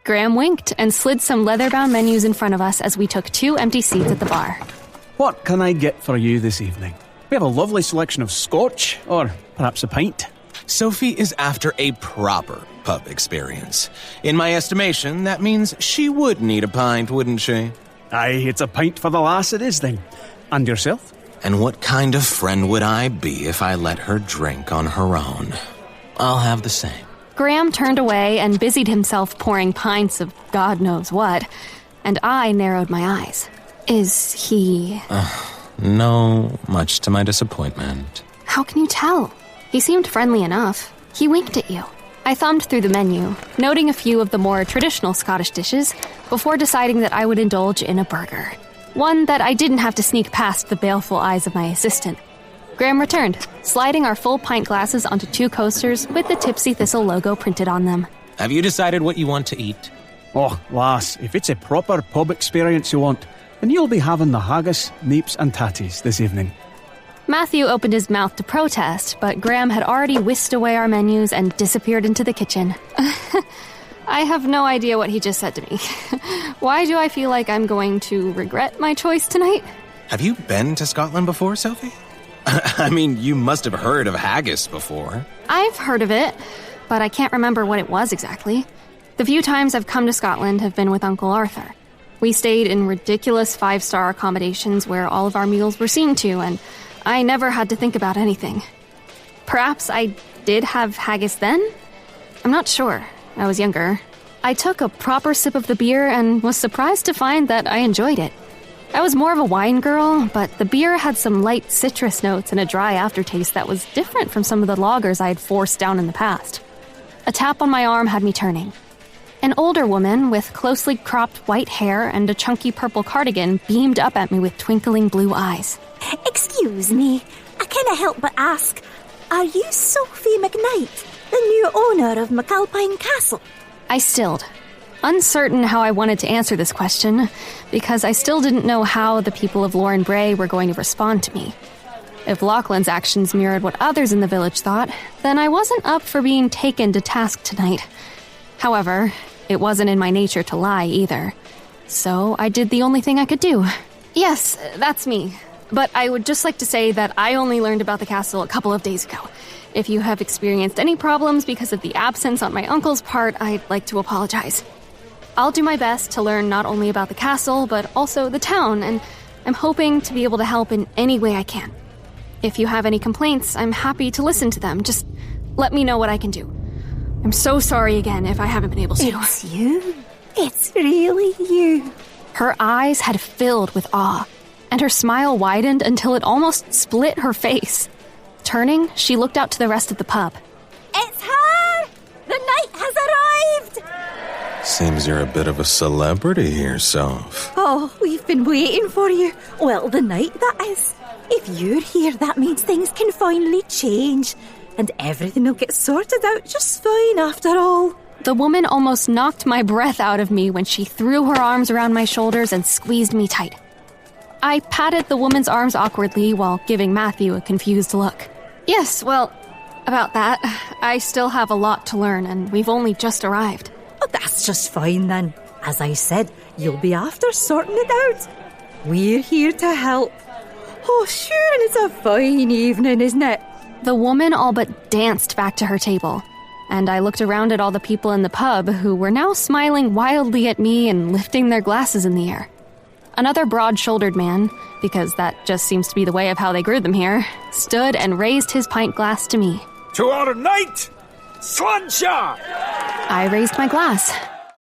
Graham winked and slid some leather-bound menus in front of us as we took 2 empty seats at the bar. What can I get for you this evening? We have a lovely selection of scotch, or perhaps a pint. Sophie is after a proper pub experience. In my estimation, that means she would need a pint, wouldn't she? Aye, it's a pint for the lass it is then. And yourself? And what kind of friend would I be if I let her drink on her own? I'll have the same. Graham turned away and busied himself pouring pints of God knows what, and I narrowed my eyes. Is he... No, much to my disappointment. How can you tell? He seemed friendly enough. He winked at you. I thumbed through the menu, noting a few of the more traditional Scottish dishes, before deciding that I would indulge in a burger. One that I didn't have to sneak past the baleful eyes of my assistant. Graham returned, sliding our full pint glasses onto 2 coasters with the Tipsy Thistle logo printed on them. Have you decided what you want to eat? Oh, lass, if it's a proper pub experience you want, then you'll be having the haggis, neeps and tatties this evening. Matthew opened his mouth to protest, but Graham had already whisked away our menus and disappeared into the kitchen. I have no idea what he just said to me. Why do I feel like I'm going to regret my choice tonight? Have you been to Scotland before, Sophie? I mean, you must have heard of haggis before. I've heard of it, but I can't remember what it was exactly. The few times I've come to Scotland have been with Uncle Arthur. We stayed in ridiculous 5-star accommodations where all of our meals were seen to, and I never had to think about anything. Perhaps I did have haggis then? I'm not sure. I was younger. I took a proper sip of the beer and was surprised to find that I enjoyed it. I was more of a wine girl, but the beer had some light citrus notes and a dry aftertaste that was different from some of the lagers I had forced down in the past. A tap on my arm had me turning. An older woman with closely cropped white hair and a chunky purple cardigan beamed up at me with twinkling blue eyes. Excuse me, I can't help but ask, are you Sophie MacKnight, the new owner of McAlpine Castle? I stilled, uncertain how I wanted to answer this question, because I still didn't know how the people of Loren Brae were going to respond to me. If Lachlan's actions mirrored what others in the village thought, then I wasn't up for being taken to task tonight. However, it wasn't in my nature to lie either. So I did the only thing I could do. Yes, that's me. But I would just like to say that I only learned about the castle a couple of days ago. If you have experienced any problems because of the absence on my uncle's part, I'd like to apologize. I'll do my best to learn not only about the castle, but also the town, and I'm hoping to be able to help in any way I can. If you have any complaints, I'm happy to listen to them. Just let me know what I can do. I'm so sorry again if I haven't been able to. It's you. It's really you. Her eyes had filled with awe, and her smile widened until it almost split her face. Turning, she looked out to the rest of the pub. It's her! The knight has arrived! Seems you're a bit of a celebrity here, Soph. Oh, we've been waiting for you. Well, the knight, that is. If you're here, that means things can finally change, and everything will get sorted out just fine after all. The woman almost knocked my breath out of me when she threw her arms around my shoulders and squeezed me tight. I patted the woman's arms awkwardly while giving Matthew a confused look. Yes, well, about that, I still have a lot to learn, and we've only just arrived. Oh, that's just fine then. As I said, you'll be after sorting it out. We're here to help. Oh, sure, and it's a fine evening, isn't it? The woman all but danced back to her table, and I looked around at all the people in the pub who were now smiling wildly at me and lifting their glasses in the air. Another broad-shouldered man, because that just seems to be the way of how they grew them here, stood and raised his pint glass to me. To our knight, Slancha! I raised my glass,